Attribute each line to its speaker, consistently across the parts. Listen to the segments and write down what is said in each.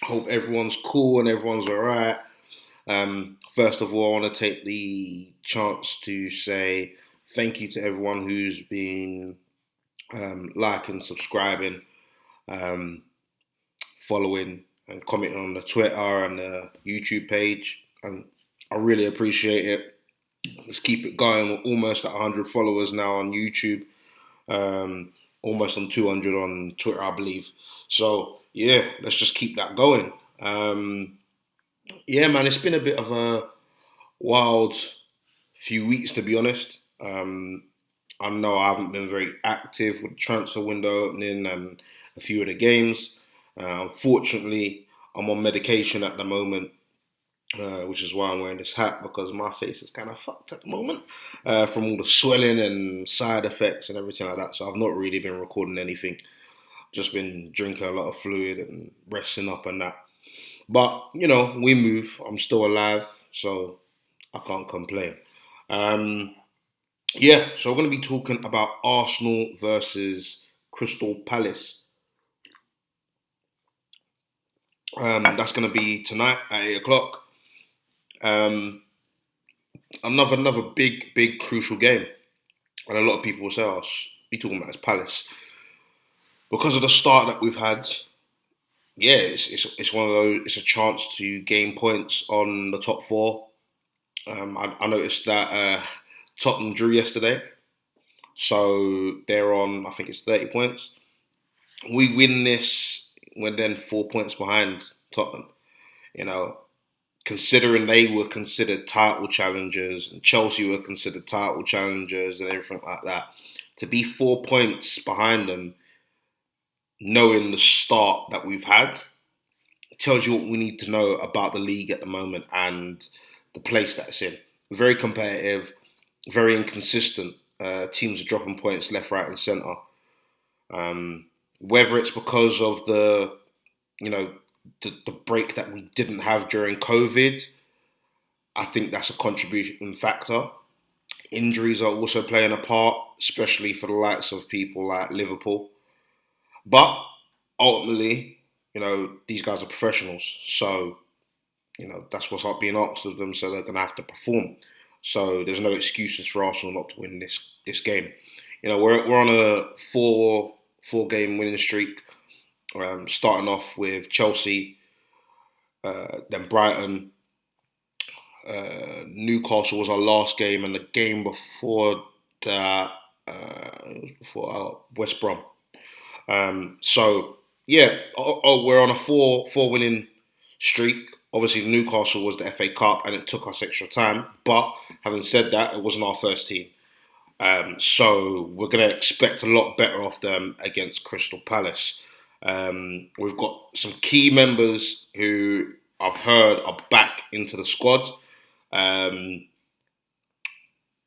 Speaker 1: Hope everyone's cool and everyone's alright. First of all, I want to take the chance to say thank you to everyone who's been liking, subscribing, um, following, and commenting on the Twitter and the YouTube page. And I really appreciate it. Let's keep it going. We're almost at 100 followers now on YouTube. Almost on 200 on Twitter, I believe. So yeah, let's just keep that going. Yeah, man, it's been a bit of a wild few weeks to be honest. I know I haven't been very active with the transfer window opening and a few of the games. Unfortunately, I'm on medication at the moment, which is why I'm wearing this hat because my face is kind of fucked at the moment from all the swelling and side effects and everything like that. So I've not really been recording anything. Just been drinking a lot of fluid and resting up and that. But we move. I'm still alive, so I can't complain. Um, yeah, so we're going to be talking about Arsenal versus Crystal Palace. That's going to be tonight at 8 o'clock. Um, another big crucial game, and a lot of people will say, "Oh, we talking about this Palace because of the start that we've had." Yeah, it's one of those. It's a chance to gain points on the top four. I noticed that Tottenham drew yesterday, so they're on. I think it's 30 points. We win this, we're then 4 points behind Tottenham. You know, considering they were considered title challengers and Chelsea were considered title challengers and everything like that, to be 4 points behind them, knowing the start that we've had, tells you what we need to know about the league at the moment and the place that it's in. Very competitive, very inconsistent. Teams are dropping points left, right, and centre. Whether it's because of you know, the break that we didn't have during COVID, I think that's a contributing factor. Injuries are also playing a part, especially for the likes of people like Liverpool. But ultimately, these guys are professionals, so that's what's up being asked of them. So they're going to have to perform. So there's no excuses for Arsenal not to win this game. We're on a four game winning streak. Starting off with Chelsea, then Brighton, Newcastle was our last game, and the game before that it was before West Brom. So yeah, we're on a four winning streak. Obviously, Newcastle was the FA Cup, and it took us extra time. But having said that, it wasn't our first team. So we're going to expect a lot better of them against Crystal Palace. We've got some key members who I've heard are back into the squad. Um,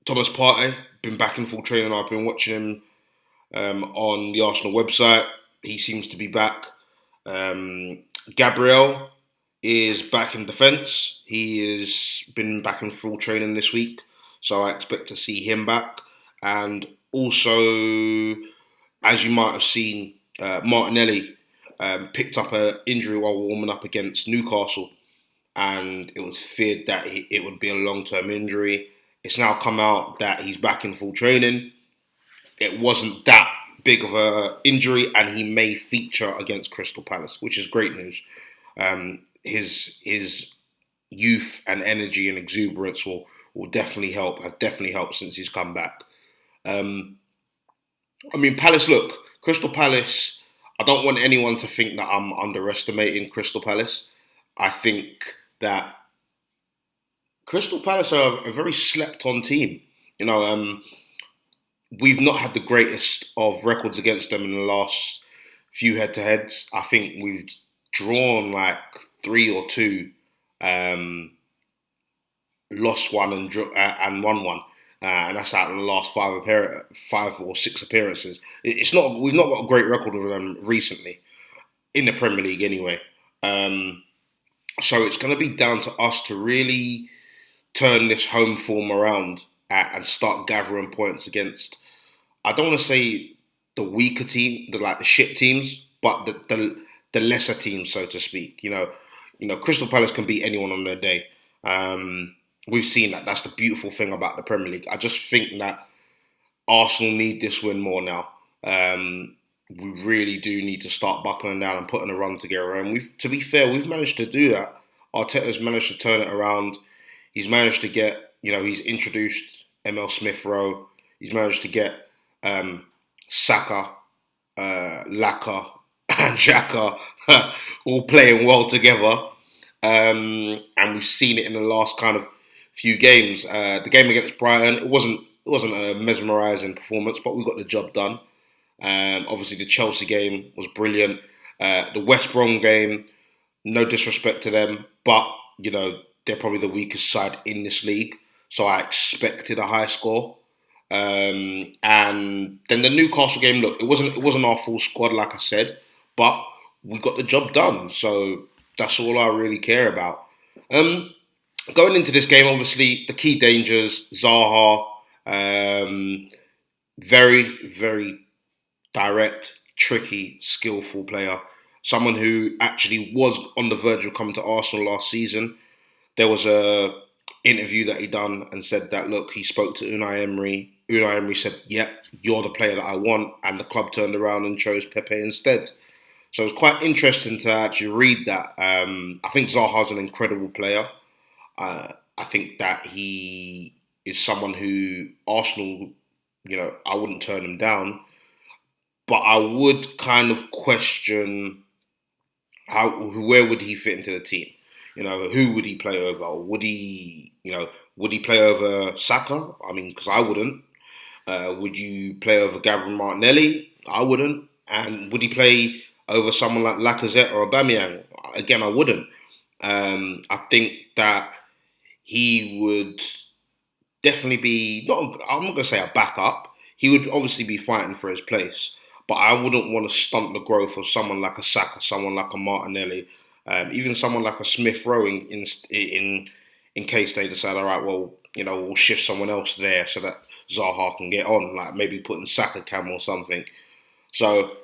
Speaker 1: Thomas Partey, been back in full training. I've been watching him on the Arsenal website. He seems to be back. Gabriel is back in defence. He has been back in full training this week, so I expect to see him back. And also, as you might have seen, Martinelli picked up an injury while warming up against Newcastle, and it was feared that it would be a long-term injury. It's now come out that he's back in full training. It wasn't that big of a injury, and he may feature against Crystal Palace, which is great news. His youth and energy and exuberance will definitely help. Have definitely helped since he's come back. Palace. Look, Crystal Palace. I don't want anyone to think that I'm underestimating Crystal Palace. I think that Crystal Palace are a very slept-on team. We've not had the greatest of records against them in the last few head-to-heads. I think we've drawn like 3 or 2, lost one and won one, and that's out of the last 5 or 6 appearances. It's not We've not got a great record with them recently in the Premier League anyway. So it's going to be down to us to really turn this home form around and start gathering points against. I don't want to say the weaker team, the shit teams, but the lesser teams, so to speak. Crystal Palace can beat anyone on their day. We've seen that. That's the beautiful thing about the Premier League. I just think that Arsenal need this win more now. We really do need to start buckling down and putting a run together. And to be fair, we've managed to do that. Arteta's managed to turn it around. He's managed to get, he's introduced ML Smith Rowe. He's managed to get Saka, Laka, and Xhaka all playing well together. And we've seen it in the last kind of few games. The game against Brighton, it wasn't a mesmerising performance, but we got the job done. Obviously, the Chelsea game was brilliant. The West Brom game, no disrespect to them, but they're probably the weakest side in this league, so I expected a high score. And then the Newcastle game, look, it wasn't our full squad, like I said, but we got the job done. So that's all I really care about. Going into this game, obviously, the key dangers: Zaha, very, very direct, tricky, skillful player. Someone who actually was on the verge of coming to Arsenal last season. There was a interview that he done and said that, look, he spoke to Unai Emery. Unai Emery said, yep, you're the player that I want. And the club turned around and chose Pepe instead. So it was quite interesting to actually read that. I think Zaha's an incredible player. I think that he is someone who Arsenal, I wouldn't turn him down. But I would kind of question where would he fit into the team? Who would he play over? Would he play over Saka? I mean, because I wouldn't. Would you play over Gabriel Martinelli? I wouldn't. And would he play over someone like Lacazette or Aubameyang? Again, I wouldn't. I think that he would definitely be, I'm not going to say a backup. He would obviously be fighting for his place. But I wouldn't want to stunt the growth of someone like a Saka, someone like a Martinelli, even someone like a Smith Rowe in case they decide, all right, well, we'll shift someone else there so that Zaha can get on, like maybe putting Saka cam or something. So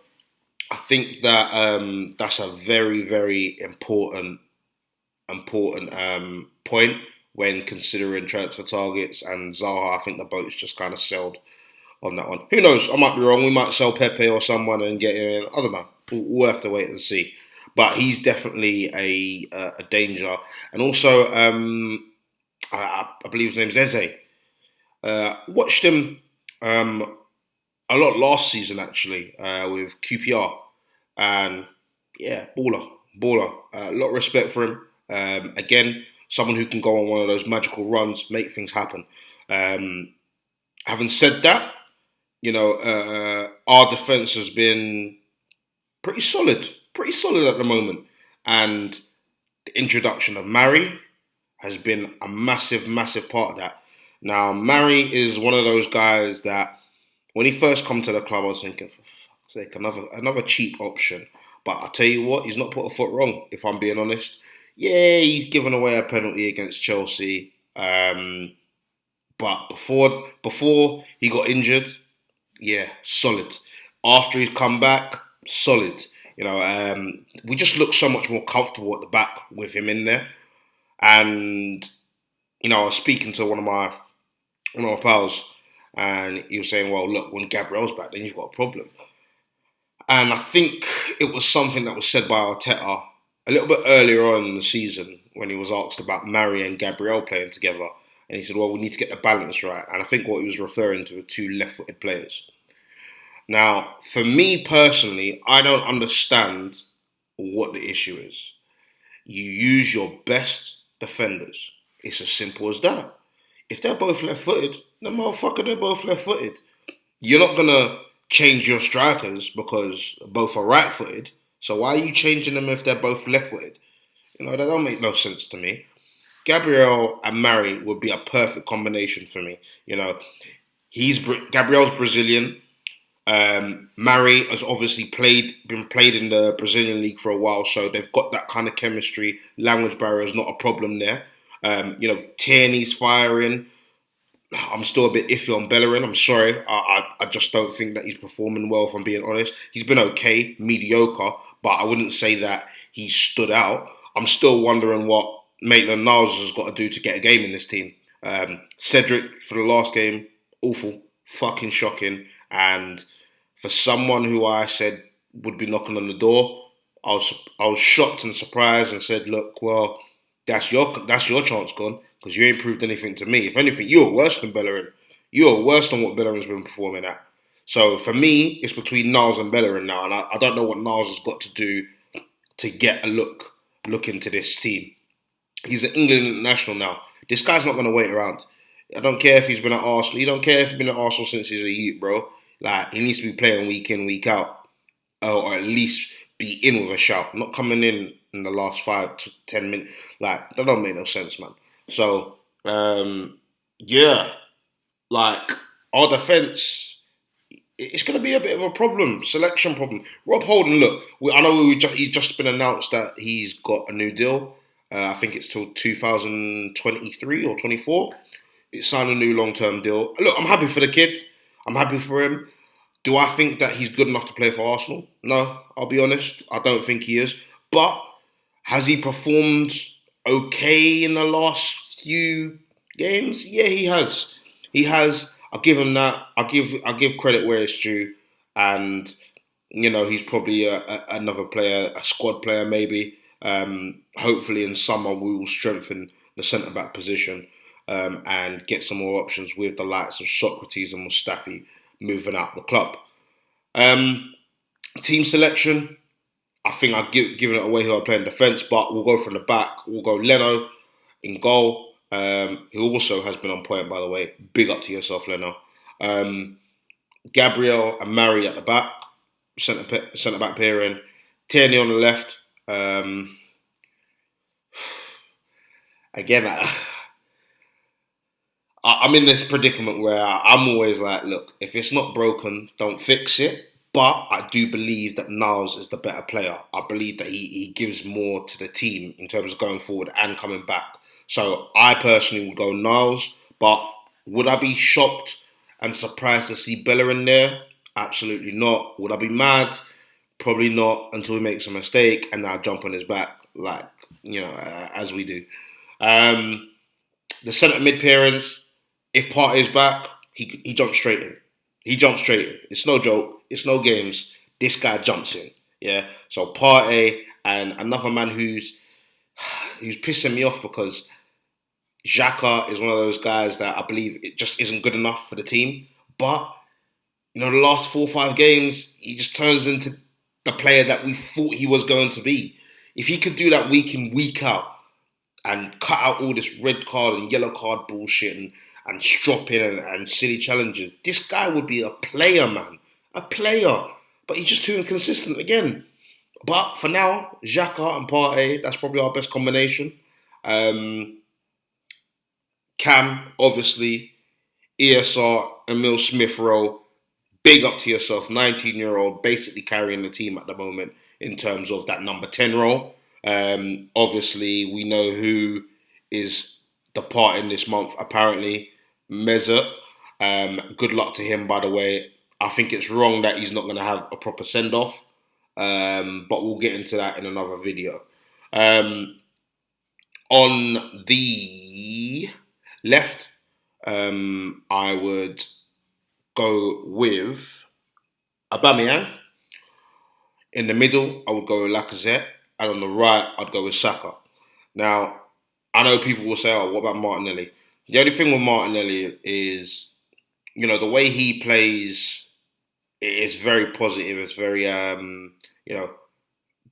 Speaker 1: I think that that's a very, very important point when considering transfer targets. And Zaha, I think the boat's just kind of sailed on that one. Who knows? I might be wrong. We might sell Pepe or someone and get him in. I don't know. We'll have to wait and see. But he's definitely a danger. And also, I believe his name's Eze. Watched him a lot last season, actually, with QPR. And, yeah, baller. A lot of respect for him. Again, someone who can go on one of those magical runs, make things happen. Having said that, our defence has been pretty solid at the moment. And the introduction of Mari has been a massive, massive part of that. Now, Mari is one of those guys that when he first come to the club, I was thinking, for fuck's sake, another cheap option. But I tell you what, he's not put a foot wrong, if I'm being honest. Yeah, he's given away a penalty against Chelsea. But before he got injured, yeah, solid. After he's come back, solid. We just look so much more comfortable at the back with him in there. And, I was speaking to one of my pals, and he was saying, well, look, when Gabriel's back, then you've got a problem. And I think it was something that was said by Arteta a little bit earlier on in the season when he was asked about Mari and Gabriel playing together. And he said, well, we need to get the balance right. And I think what he was referring to were two left-footed players. Now, for me personally, I don't understand what the issue is. You use your best defenders. It's as simple as that. If they're both left-footed, then motherfucker, they're both left-footed. You're not going to change your strikers because both are right-footed. So why are you changing them if they're both left-footed? That don't make no sense to me. Gabriel and Mari would be a perfect combination for me. Gabriel's Brazilian. Mari has obviously been played in the Brazilian league for a while, so they've got that kind of chemistry. Language barrier is not a problem there. Tierney's firing. I'm still a bit iffy on Bellerin. I'm sorry. I just don't think that he's performing well, if I'm being honest. He's been okay, mediocre, but I wouldn't say that he stood out. I'm still wondering what Maitland-Niles has got to do to get a game in this team. Cedric for the last game, awful, fucking shocking, and for someone who I said would be knocking on the door, I was shocked and surprised and said, look, well, that's your chance gone because you ain't proved anything to me. If anything, you're worse than Bellerin. You're worse than what Bellerin's been performing at. So for me, it's between Niles and Bellerin now, and I don't know what Niles has got to do to get a look into this team. He's an England international now. This guy's not going to wait around. I don't care if he's been at Arsenal. You don't care if he's been at Arsenal since he's a youth, bro. Like, he needs to be playing week in, week out. Or at least be in with a shout. Not coming in the last 5 to 10 minutes. Like, that don't make no sense, man. So, yeah. Like, our defence, it's going to be a bit of a problem. Selection problem. Rob Holding, look. I know he's just been announced that he's got a new deal. I think it's till 2023 or 24. It's signed a new long-term deal. Look, I'm happy for the kid. I'm happy for him. Do I think that he's good enough to play for Arsenal? No, I'll be honest. I don't think he is. But has he performed okay in the last few games? Yeah, he has. He has. I'll give him that. I'll give credit where it's due. And he's probably another player, a squad player maybe. Hopefully in summer we will strengthen the centre back position and get some more options with the likes of Socrates and Mustafi moving out the club. Team selection, I think I've given it away who I play in defence, but we'll go from the back. We'll go Leno in goal, who also has been on point, by the way. Big up to yourself, Leno. Gabriel and Mari at the back, centre back pairing. Tierney on the left. Again, I'm in this predicament where I'm always like, look, if it's not broken, don't fix it. But I do believe that Niles is the better player. I believe that he gives more to the team in terms of going forward and coming back. So I personally would go Niles. But would I be shocked and surprised to see Bellerin there? Absolutely not. Would I be mad? Probably not, until he makes a mistake and I'll jump on his back, like, as we do. The centre mid pairings, if Partey is back, he jumps straight in. He jumps straight in. It's no joke. It's no games. This guy jumps in. Yeah. So Partey and another man who's pissing me off because Xhaka is one of those guys that I believe it just isn't good enough for the team. But the last 4 or 5 games, he just turns into the player that we thought he was going to be. If he could do that week in, week out, and cut out all this red card and yellow card bullshit and stropping and silly challenges, this guy would be a player, man. A player. But he's just too inconsistent again. But for now, Xhaka and Partey, that's probably our best combination. Cam, obviously. ESR, Emil Smith-Rowe. Big up to yourself, 19-year-old, basically carrying the team at the moment in terms of that number 10 role. Obviously, we know who is departing this month, apparently, Mesut. Good luck to him, by the way. I think it's wrong that he's not going to have a proper send-off, but we'll get into that in another video. On the left, I would go with Aubameyang. In the middle, I would go with Lacazette. And on the right, I'd go with Saka. Now, I know people will say, oh, what about Martinelli? The only thing with Martinelli is, the way he plays is very positive. It's very,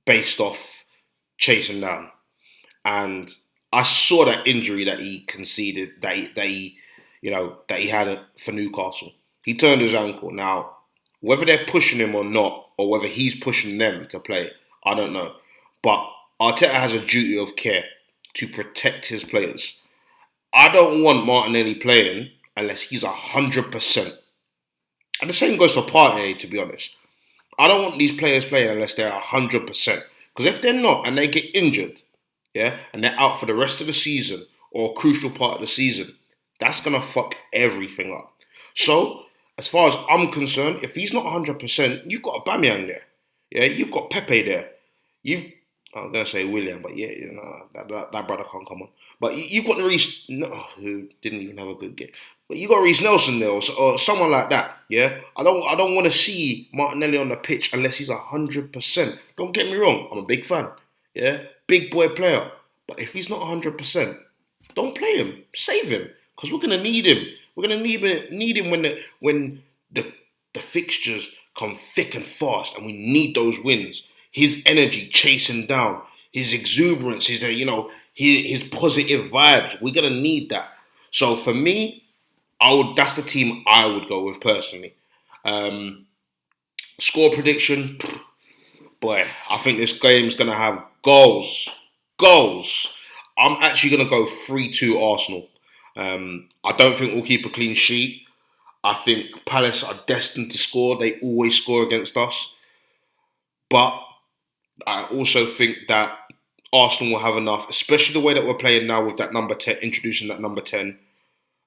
Speaker 1: based off chasing down. And I saw that injury that he conceded, that he had for Newcastle. He turned his ankle. Now, whether they're pushing him or not, or whether he's pushing them to play, I don't know. But Arteta has a duty of care to protect his players. I don't want Martinelli playing unless he's 100%. And the same goes for Partey, to be honest. I don't want these players playing unless they're 100%. Because if they're not and they get injured, and they're out for the rest of the season or a crucial part of the season, that's going to fuck everything up. So, as far as I'm concerned, if he's not 100%, you've got Aubameyang there. Yeah, you've got Pepe there. You've, I'm gonna say William, but yeah, you know that brother can't come on. But you've got the Reece, no, who didn't even have a good game. But you got Reece Nelson there, or someone like that. Yeah, I don't want to see Martinelli on the pitch unless he's 100%. Don't get me wrong, I'm a big fan. Yeah, big boy player. But if he's not 100%, don't play him. Save him because we're gonna need him. We're gonna need him when the fixtures come thick and fast, and we need those wins. His energy chasing down, his exuberance, his positive vibes. We're gonna need that. So for me, I would. That's the team I would go with personally. Um, Score prediction, boy. I think this game's gonna have goals. Goals. I'm actually gonna go 3-2 Arsenal. I don't think we'll keep a clean sheet. I think Palace are destined to score. They always score against us. But I also think that Arsenal will have enough, especially the way that we're playing now with that number 10, introducing that number 10.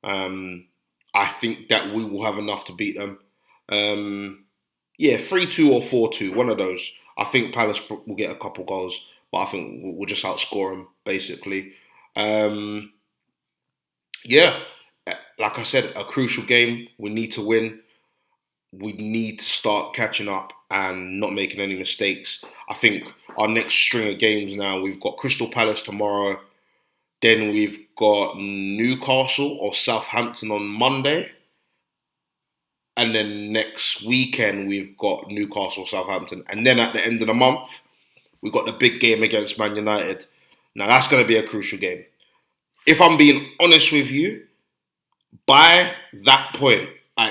Speaker 1: Um, I think that we will have enough to beat them. Yeah, 3-2 or 4-2, one of those. I think Palace will get a couple goals, but I think we'll just outscore them, basically. Um, yeah, like I said, a crucial game. We need to win. We need to start catching up and not making any mistakes. I think our next string of games now, we've got Crystal Palace tomorrow, then we've got Newcastle or Southampton on Monday, and then next weekend we've got Newcastle, Southampton, and then at the end of the month we've got the big game against Man United. Now that's going to be a crucial game. If I'm being honest with you, by that point, I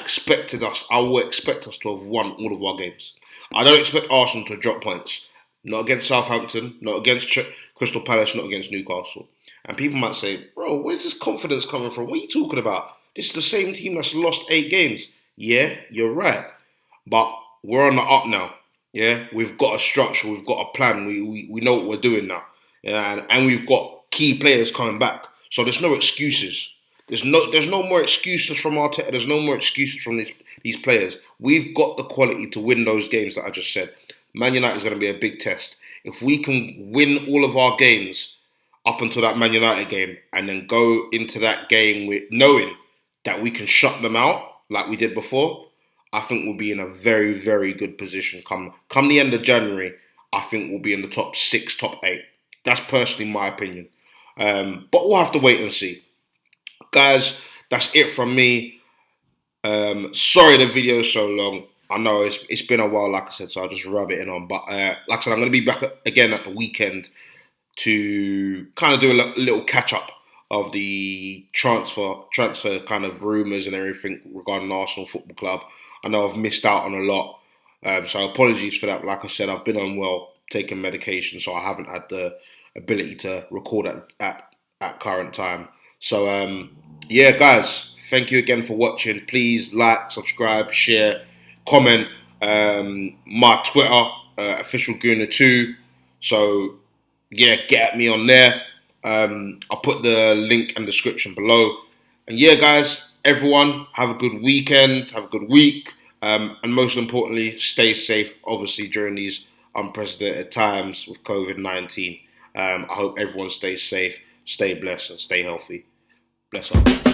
Speaker 1: will expect us to have won all of our games. I don't expect Arsenal to drop points. Not against Southampton, not against Crystal Palace, not against Newcastle. And people might say, bro, where's this confidence coming from? What are you talking about? This is the same team that's lost 8 games. Yeah, you're right. But we're on the up now. Yeah, we've got a structure, we've got a plan, we know what we're doing now. Yeah, and we've got key players coming back. So there's no excuses. There's no more excuses from Arteta. There's no more excuses from these players. We've got the quality to win those games that I just said. Man United is going to be a big test. If we can win all of our games up until that Man United game and then go into that game with knowing that we can shut them out like we did before, I think we'll be in a very, very good position. Come the end of January, I think we'll be in the top 6, top 8. That's personally my opinion. But we'll have to wait and see. Guys, that's it from me. Sorry the video is so long. I know it's been a while, like I said, so I'll just rub it in on. But like I said, I'm going to be back again at the weekend to kind of do a little catch up of the transfer kind of rumours and everything regarding Arsenal Football Club. I know I've missed out on a lot, so apologies for that. Like I said, I've been unwell, taking medication, so I haven't had the ability to record at current time. So yeah, guys, thank you again for watching. Please like, subscribe, share, comment. My Twitter, official Gooner2. So yeah, get at me on there. I'll put the link and description below. And yeah, guys, everyone, have a good weekend, have a good week, and most importantly, stay safe, obviously, during these unprecedented times with COVID-19. I hope everyone stays safe, stay blessed, and stay healthy. Bless up.